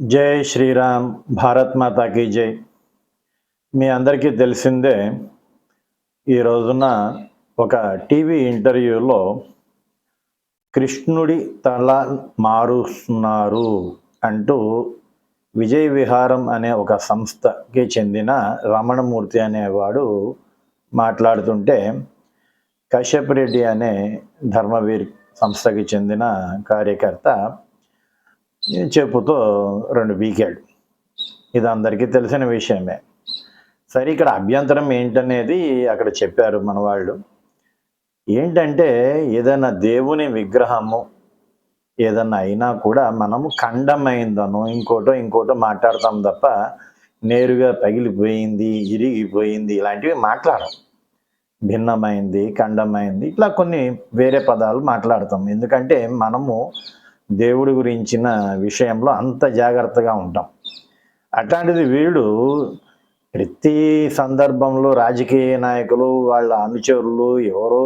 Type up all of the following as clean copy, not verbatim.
జై శ్రీరామ్, భారత్ మాతాకి జై. మీ అందరికీ తెలిసిందే, ఈ రోజున ఒక టీవీ ఇంటర్వ్యూలో కృష్ణుడి తల మారుస్తున్నారు అంటూ విజయ్ విహారం అనే ఒక సంస్థకి చెందిన రమణమూర్తి అనేవాడు మాట్లాడుతుంటే, కశ్యప్ రెడ్డి అనే ధర్మవీర్ సంస్థకి చెందిన కార్యకర్త చెప్పుతో రెండు వీకాడు. ఇది అందరికీ తెలిసిన విషయమే. సరే, ఇక్కడ అభ్యంతరం ఏంటనేది అక్కడ చెప్పారు మన వాళ్ళు. ఏంటంటే, ఏదైనా దేవుని విగ్రహము ఏదన్నా అయినా కూడా మనము ఖండమైందనో ఇంకోటో మాట్లాడతాం తప్ప నేరుగా పగిలిపోయింది, ఇరిగిపోయింది ఇలాంటివి మాట్లాడం. భిన్నమైంది, ఖండమైంది, ఇట్లా కొన్ని వేరే పదాలు మాట్లాడతాం. ఎందుకంటే మనము దేవుడి గురించిన విషయంలో అంత జాగ్రత్తగా ఉంటాం. అట్లాంటిది వీడు ప్రతి సందర్భంలో రాజకీయ నాయకులు, వాళ్ళ అనుచరులు, ఎవరో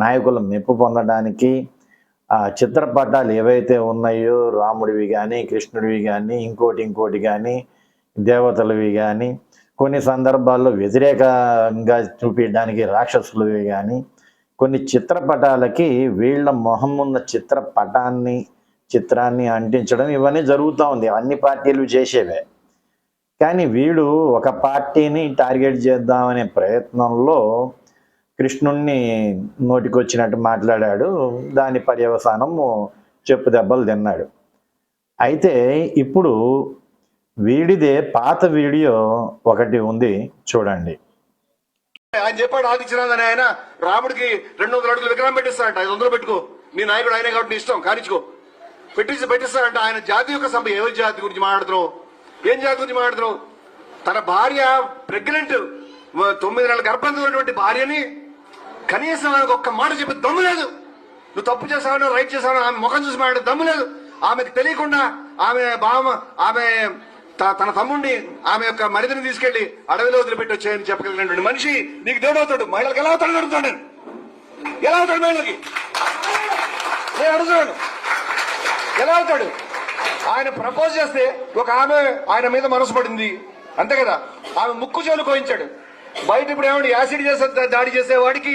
నాయకుల మెప్పు పొందడానికి ఆ చిత్రపటాలు ఏవైతే ఉన్నాయో, రాముడివి కానీ, కృష్ణుడివి కానీ, ఇంకోటి కానీ, దేవతలవి కానీ, కొన్ని సందర్భాల్లో వ్యతిరేకంగా చూపించడానికి రాక్షసులవి కానీ, కొన్ని చిత్రపటాలకి వీళ్ళ మొహం ఉన్న చిత్రాన్ని అంటించడం ఇవన్నీ జరుగుతూ ఉంది. అన్ని పార్టీలు చేసేవే. కానీ వీడు ఒక పార్టీని టార్గెట్ చేద్దామనే ప్రయత్నంలో కృష్ణుణ్ణి నోటికొచ్చినట్టు మాట్లాడాడు. దాని పర్యవసానము చెప్పు దెబ్బలు తిన్నాడు. అయితే ఇప్పుడు వీడిదే పాత వీడియో ఒకటి ఉంది, చూడండి. ఆయన చెప్పాడు, ఆదిత్యనాథ్ ఆయన రాముడికి 200 అడుగులు విగ్రహం పెట్టిస్తాడంట. 500 పెట్టుకో, నీ నాయకుడు ఆయనే కాబట్టి నీ ఇష్టం, కానిచ్చుకో. పెట్టిస్తాడంట. ఆయన జాతి యొక్క ఎవరి జాతి గురించి మాట్లాడుతున్నావు? ఏం జాతి గురించి మాట్లాడుతున్నావు? తన భార్య ప్రెగ్నెంట్, 9 నెలల గర్భంతో ఉన్నటువంటి భార్యని కనీసం ఆయనకు ఒక్క మాట చెప్పి దమ్ము లేదు. నువ్వు తప్పు చేసావనో రైట్ చేసావనో ఆమె ముఖం చూసి మాట్లాడే దమ్ము లేదు. ఆమెకు తెలియకుండా ఆమె తన తమ్ముడిని, ఆమె యొక్క మరిదిని తీసుకెళ్లి అడవిలో వదిలిపెట్టి వచ్చాయని చెప్పగలిగినటువంటి మనిషి నీకు దేవుడు అవుతాడు. మహిళలకు ఎలా అవుతాడు అడుగుతాడు నేను. ఎలా అవుతాడు మహిళలకి? నేను అడుగుతాను, ఎలా అవుతాడు? ఆయన ప్రపోజ్ చేస్తే ఒక ఆమె ఆయన మీద మనసు పడింది, అంతే కదా. ఆమె ముక్కు చెవులు కోయించాడు. బయట ఇప్పుడు ఏమంటే యాసిడ్ చేసే దాడి చేసే వాడికి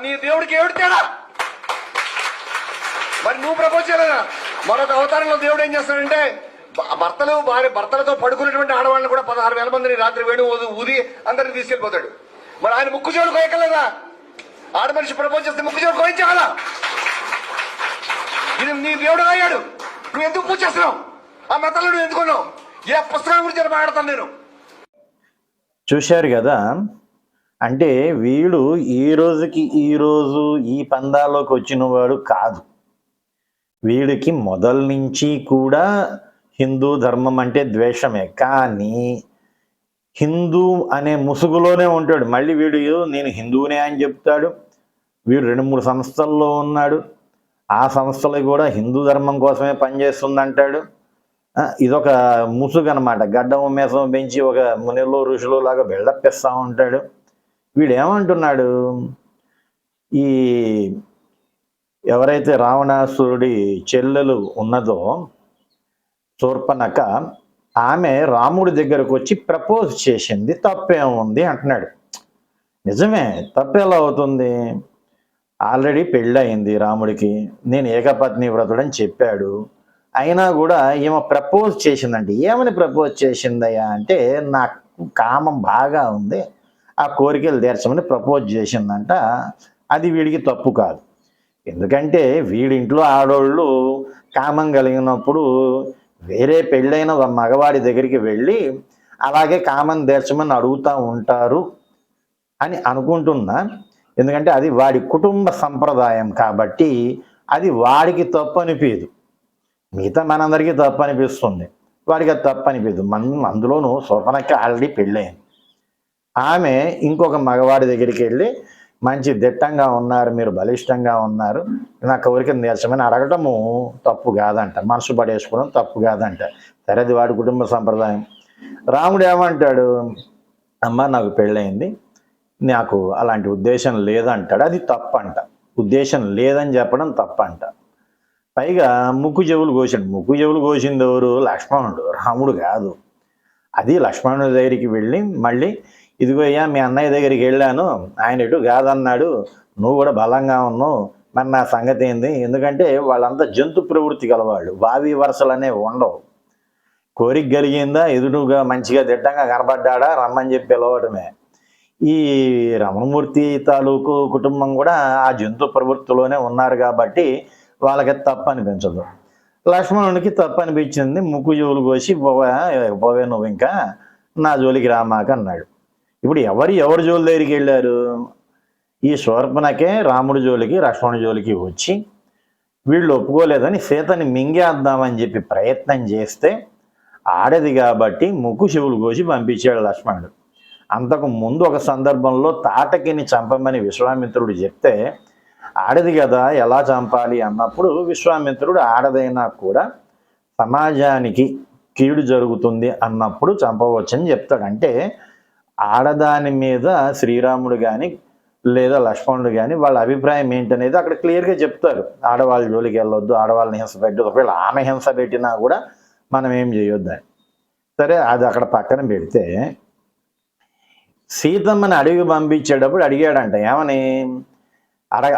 నీ దేవుడికి ఏమిటి తేడా? మరి నువ్వు ప్రపోజ్ చేయలేదా? మరొక అవతారంలో దేవుడు ఏం చేస్తాడంటే, భర్తలతో పడుకున్నటువంటి ఆడవాళ్ళని కూడా 16,000 మందిని రాత్రి వేణు ఊది అందరిని తీసుకెళ్లిపోతాడు. మరి ఆయన ముక్కు చెవులు కోయకలేదా? ఆడ మనిషి ప్రపోజ్ చేస్తే ముక్కు చెవులు కోయించాలా? ఇది నీ దేవుడు అయ్యాడు. నువ్వు ఎందుకు పూజ చేస్తున్నావు? ఆ మెత్తలు నువ్వు ఎందుకున్నావు? ఏ పుస్తకం గురించి మాట్లాడతాను నేను. చూశారు కదా. అంటే వీడు ఈ రోజు ఈ పందాలోకి వచ్చిన వాడు కాదు. వీడికి మొదల నుంచి కూడా హిందూ ధర్మం అంటే ద్వేషమే. కానీ హిందూ అనే ముసుగులోనే ఉంటాడు. మళ్ళీ వీడు నేను హిందువునే అని చెప్తాడు. వీడు 2-3 సంస్థల్లో ఉన్నాడు. ఆ సంస్థలు కూడా హిందూ ధర్మం కోసమే పనిచేస్తుందంటాడు. ఇదొక ముసుగు అనమాట. గడ్డం మేసం పెంచి ఒక మునిలో ఋషులు లాగా బెళ్ళప్పిస్తూ ఉంటాడు. వీడు ఏమంటున్నాడు, ఈ ఎవరైతే రావణాసురుడి చెల్లెలు ఉన్నదో శూర్పణఖ, ఆమె రాముడి దగ్గరకు వచ్చి ప్రపోజ్ చేసింది, తప్పేముంది అంటున్నాడు. నిజమే, తప్పెలా అవుతుంది? ఆల్రెడీ పెళ్ళయింది రాముడికి. నేను ఏకపత్ని వ్రతుడని చెప్పాడు. అయినా కూడా ఈమె ప్రపోజ్ చేసిందంటే, ఏమని ప్రపోజ్ చేసిందయ్యా అంటే, నాకు కామం బాగా ఉంది, ఆ కోరికలు తీర్చమని ప్రపోజ్ చేసిందంట. అది వీడికి తప్పు కాదు. ఎందుకంటే వీడింట్లో ఆడోళ్ళు కామం కలిగినప్పుడు వేరే పెళ్ళైన మగవాడి దగ్గరికి వెళ్ళి అలాగే కామం తీర్చమని అడుగుతూ ఉంటారు అని అనుకుంటున్నా. ఎందుకంటే అది వాడి కుటుంబ సంప్రదాయం కాబట్టి అది వాడికి తప్పు అనిపించదు. మిగతా మనందరికీ తప్పు అనిపిస్తుంది, వాడికి అది తప్పు అనిపించదు. అందులోనూ శూర్పణఖ ఆల్రెడీ పెళ్ళయింది. ఆమె ఇంకొక మగవాడి దగ్గరికి వెళ్ళి, మంచి దిట్టంగా ఉన్నారు, మీరు బలిష్టంగా ఉన్నారు, నా కోరికను తీర్చమని అడగటము తప్పు కాదంట. మనసు పడేసుకోవడం తప్పు కాదంట. సరే, అది వాడి కుటుంబ సంప్రదాయం. రాముడు ఏమంటాడు, అమ్మ నాకు పెళ్ళయింది, నాకు అలాంటి ఉద్దేశం లేదంటాడు. అది తప్పంట. ఉద్దేశం లేదని చెప్పడం తప్పంట. పైగా ముక్కు చెవులు కోసాడు. ముక్కు చెవులు కోసింది ఎవరు? లక్ష్మణుడు, రాముడు కాదు. అది లక్ష్మణుడి దగ్గరికి వెళ్ళి మళ్ళీ, ఇదిగో అయ్యా మీ అన్నయ్య దగ్గరికి వెళ్ళాను, ఆయన ఎటు కాదన్నాడు, నువ్వు కూడా బలంగా ఉన్నావు, మరి నా సంగతి ఏంది? ఎందుకంటే వాళ్ళంతా జంతు ప్రవృత్తి గలవాళ్ళు, వావి వరసలు అనేవి ఉండవు. కోరిక కలిగిందా, ఎదురుగా మంచిగా దిట్టంగా కనబడ్డా రమ్మని చెప్పి పిలవటమే. ఈ రమణమూర్తి తాలూకు కుటుంబం కూడా ఆ జంతు ప్రవృత్తిలోనే ఉన్నారు కాబట్టి వాళ్ళకి తప్పు అనిపించదు. లక్ష్మణునికి తప్పు అనిపించింది. ముక్కు చెవులు కోసి పోవే నువ్వు ఇంకా నా జోలికి రామాక అన్నాడు. ఇప్పుడు ఎవరి జోలి దగ్గరికి వెళ్ళారు? ఈ శూర్పణఖే రాముడి జోలికి లక్ష్మణుడి జోలికి వచ్చి వీళ్ళు ఒప్పుకోలేదని సీతని మింగేద్దామని చెప్పి ప్రయత్నం చేస్తే, ఆడది కాబట్టి ముక్కు చెవులు కోసి పంపించాడు లక్ష్మణుడు. అంతకు ముందు ఒక సందర్భంలో తాటకిని చంపమని విశ్వామిత్రుడు చెప్తే, ఆడది కదా ఎలా చంపాలి అన్నప్పుడు విశ్వామిత్రుడు ఆడదైనా కూడా సమాజానికి కీడు జరుగుతుంది అన్నప్పుడు చంపవచ్చని చెప్తాడు. అంటే ఆడదాని మీద శ్రీరాముడు కానీ లేదా లక్ష్మణుడు కానీ వాళ్ళ అభిప్రాయం ఏంటనేది అక్కడ క్లియర్గా చెప్తారు. ఆడవాళ్ళ జోలికి వెళ్ళొద్దు, ఆడవాళ్ళని హింస పెట్టదు, ఒకవేళ ఆమె హింస పెట్టినా కూడా మనం ఏం చేయొద్దని. సరే, అది అక్కడ పక్కన పెడితే సీతమ్మని అడవికి పంపించేటప్పుడు అడిగాడంట, ఏమని?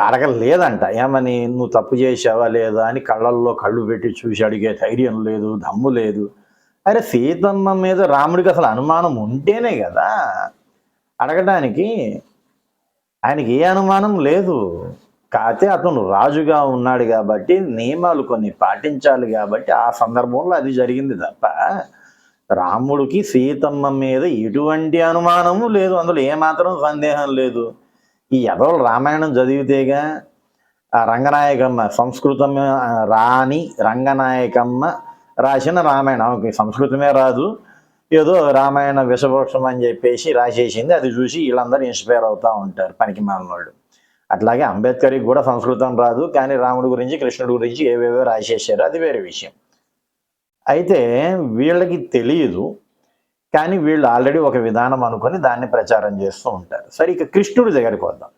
అడగలేదంట. ఏమని? నువ్వు తప్పు చేసావా లేదా అని కళ్ళల్లో కళ్ళు పెట్టి చూసి అడిగే ధైర్యం లేదు, దమ్ము లేదు. అరే, సీతమ్మ మీద రాముడికి అసలు అనుమానం ఉంటేనే కదా అడగడానికి. ఆయనకి ఏ అనుమానం లేదు. కాకపోతే అతను రాజుగా ఉన్నాడు కాబట్టి నియమాలు కొన్ని పాటించాలి కాబట్టి ఆ సందర్భంలో అది జరిగింది తప్ప రాముడికి సీతమ్మ మీద ఎటువంటి అనుమానము లేదు, అందులో ఏమాత్రం సందేహం లేదు. ఈ ఎదవలు రామాయణం చదివితేగా ఆ రంగనాయకమ్మ సంస్కృతం రాని రంగనాయకమ్మ రాసిన రామాయణం, ఆమెకి సంస్కృతమే రాదు, ఏదో రామాయణ విషవృక్షం అని చెప్పేసి రాసేసింది, అది చూసి వీళ్ళందరూ ఇన్స్పైర్ అవుతూ ఉంటారు పనికి మాలినోళ్ళు. అట్లాగే అంబేద్కర్కి కూడా సంస్కృతం రాదు, కానీ రాముడి గురించి కృష్ణుడి గురించి ఏవేవో రాసేసారు, అది వేరే విషయం. అయితే వీళ్ళకి తెలియదు, కానీ వీళ్ళు ఆల్రెడీ ఒక విధానం అనుకొని దాన్ని ప్రచారం చేస్తూ ఉంటారు. సరే, ఇక కృష్ణుడి దగ్గరికి వద్దాం.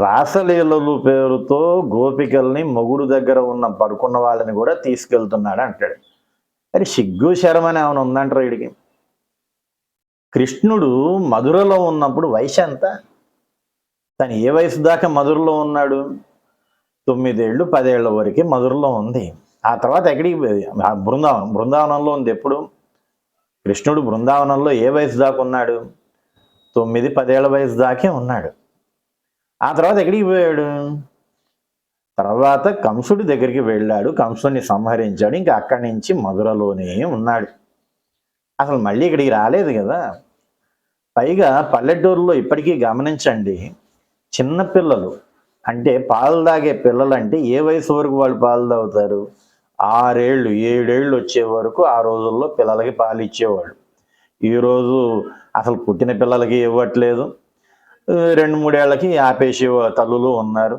రాసలీలలు పేరుతో గోపికల్ని మొగుడు దగ్గర పడుకున్న వాళ్ళని కూడా తీసుకెళ్తున్నాడు అంటాడు. మరి సిగ్గు శరమని ఏమైనా ఉందంటారు వీడికి? కృష్ణుడు మధురలో ఉన్నప్పుడు వయసు ఎంత? తను ఏ వయసు దాకా మధురలో ఉన్నాడు? 9 ఏళ్ళు 10 ఏళ్ల వరకే మధురలో ఉంది. ఆ తర్వాత ఎక్కడికి? బృందావనంలో ఉంది. ఎప్పుడు కృష్ణుడు బృందావనంలో ఏ వయసు దాకా ఉన్నాడు? 9-10 ఏళ్ల వయసు దాకే ఉన్నాడు. ఆ తర్వాత ఎక్కడికి పోయాడు? తర్వాత కంసుడి దగ్గరికి వెళ్ళాడు, కంసుడిని సంహరించాడు, ఇంకా అక్కడి నుంచి మధురలోనే ఉన్నాడు. అసలు మళ్ళీ ఇక్కడికి రాలేదు కదా. పైగా పల్లెటూరులో ఇప్పటికీ గమనించండి, చిన్నపిల్లలు అంటే పాలు తాగే పిల్లలు అంటే ఏ వయసు వరకు వాళ్ళు పాలు తాగుతారు? 6 ఏళ్ళు 7 ఏళ్ళు వచ్చే వరకు ఆ రోజుల్లో పిల్లలకి పాలు ఇచ్చేవాళ్ళు. ఈరోజు అసలు పుట్టిన పిల్లలకి ఇవ్వట్లేదు, 2-3 ఏళ్ళకి ఆపేసే తల్లులు ఉన్నారు,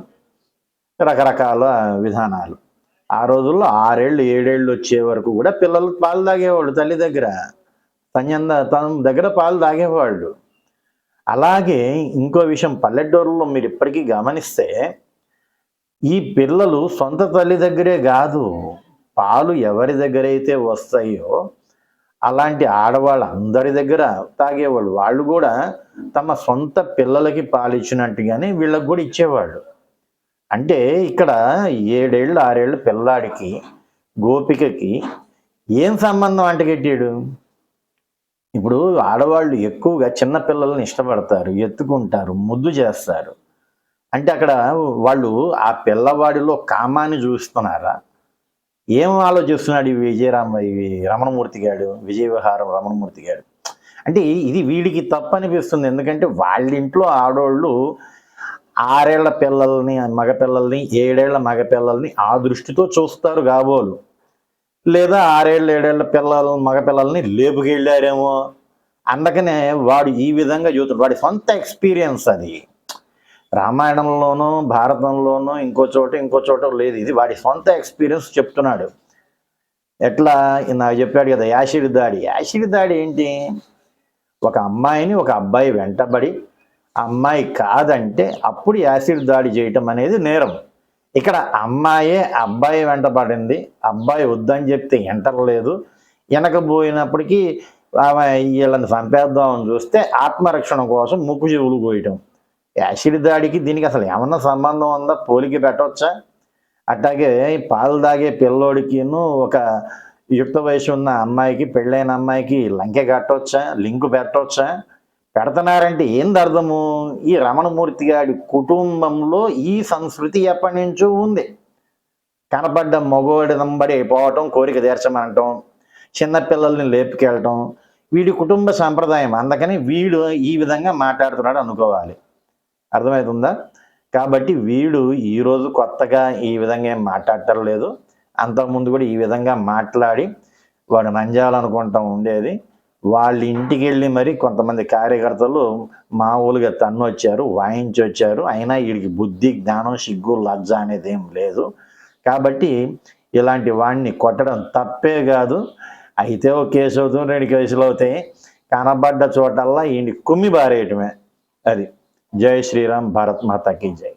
రకరకాల విధానాలు. ఆ రోజుల్లో 6 ఏళ్ళు 7 ఏళ్ళు వచ్చే వరకు కూడా పిల్లలు పాలు తాగేవాళ్ళు, తల్లి దగ్గర తన దగ్గర పాలు తాగేవాళ్ళు. అలాగే ఇంకో విషయం, పల్లెటూరులో మీరు ఇప్పటికీ గమనిస్తే ఈ పిల్లలు సొంత తల్లి దగ్గరే కాదు, పాలు ఎవరి దగ్గర అయితే వస్తాయో అలాంటి ఆడవాళ్ళు అందరి దగ్గర తాగేవాళ్ళు. వాళ్ళు కూడా తమ సొంత పిల్లలకి పాలు ఇచ్చినట్టుగానే వీళ్ళకి కూడా ఇచ్చేవాళ్ళు. అంటే ఇక్కడ 7 ఏళ్ళు 6 ఏళ్ళు పిల్లాడికి గోపికకి ఏం సంబంధం అంటగట్టాడు? ఇప్పుడు ఆడవాళ్ళు ఎక్కువగా చిన్న పిల్లల్ని ఇష్టపడతారు, ఎత్తుకుంటారు, ముద్దు చేస్తారు. అంటే అక్కడ వాళ్ళు ఆ పిల్లవాడిలో కామాన్ని చూస్తున్నారా? ఏం ఆలోచిస్తున్నాడు ఈ రమణమూర్తి గాడు, విజయవిహారం రమణమూర్తి గాడు? అంటే ఇది వీడికి తప్పు అనిపిస్తుంది. ఎందుకంటే వాళ్ళ ఇంట్లో ఆడవాళ్ళు 6 ఏళ్ల పిల్లల్ని మగపిల్లల్ని 7 ఏళ్ల మగపిల్లల్ని ఆ దృష్టితో చూస్తారు కాబోలు. లేదా 6 ఏళ్ళు 7 ఏళ్ల మగపిల్లల్ని లేపుకెళ్ళారేమో, అందుకనే వాడు ఈ విధంగా చూస్తున్నాడు. వాడి సొంత ఎక్స్పీరియన్స్ అది. రామాయణంలోనూ భారతంలోనూ ఇంకో చోట లేదు. ఇది వాడి సొంత ఎక్స్పీరియన్స్ చెప్తున్నాడు. ఎట్లా నాకు చెప్పాడు కదా, యాసిడ్ దాడి ఏంటి? ఒక అమ్మాయిని ఒక అబ్బాయి వెంటబడి అమ్మాయి కాదంటే అప్పుడు యాసిడ్ దాడి చేయటం అనేది నేరం. ఇక్కడ అమ్మాయే అబ్బాయి వెంట పడింది, అబ్బాయి వద్దని చెప్తే వింటలేదు. వెనకపోయినప్పటికీ ఆమె వీళ్ళని చంపేద్దామని చూస్తే ఆత్మరక్షణ కోసం ముక్కు చెవులు కోయటం. యాసిడ్ దాడికి దీనికి అసలు ఏమన్నా సంబంధం ఉందా? పోలిక పెట్టవచ్చా? అట్లాగే పాలు తాగే పిల్లోడికిను ఒక యుక్త వయసు ఉన్న అమ్మాయికి, పెళ్ళైన అమ్మాయికి లంకె కట్టవచ్చా? లింకు పెట్టవచ్చా? పెడుతున్నారంటే ఏంది అర్థము? ఈ రమణమూర్తి గారి కుటుంబంలో ఈ సంస్కృతి ఎప్పటి నుంచో ఉంది. కనపడ్డ మగోడి నంబడి పోవటం, కోరిక తీర్చమనటం, చిన్నపిల్లల్ని లేపుకెళ్ళటం వీడి కుటుంబ సంప్రదాయం. అందుకని వీడు ఈ విధంగా మాట్లాడుతున్నాడు అనుకోవాలి. అర్థమవుతుందా? కాబట్టి వీడు ఈరోజు కొత్తగా ఈ విధంగా ఏం మాట్లాడటం లేదు. అంతకుముందు కూడా ఈ విధంగా మాట్లాడి వాడు నంజాలనుకుంటా ఉండేది. వాళ్ళ ఇంటికి వెళ్ళి మరి కొంతమంది కార్యకర్తలు మామూలుగా తన్నొచ్చారు, వాయించి వచ్చారు. అయినా వీడికి బుద్ధి, జ్ఞానం, సిగ్గు, లజ్జ అనేది ఏం లేదు. కాబట్టి ఇలాంటి వాడిని కొట్టడం తప్పే కాదు. అయితే ఒక కేసు అవుతుంది, 2 కేసులు అవుతాయి. కనబడ్డ చోటల్లా ఈయన్ని కుమ్మి బారేయటమే. అది. జై శ్రీరామ్, భారత్ మాతాకి జై.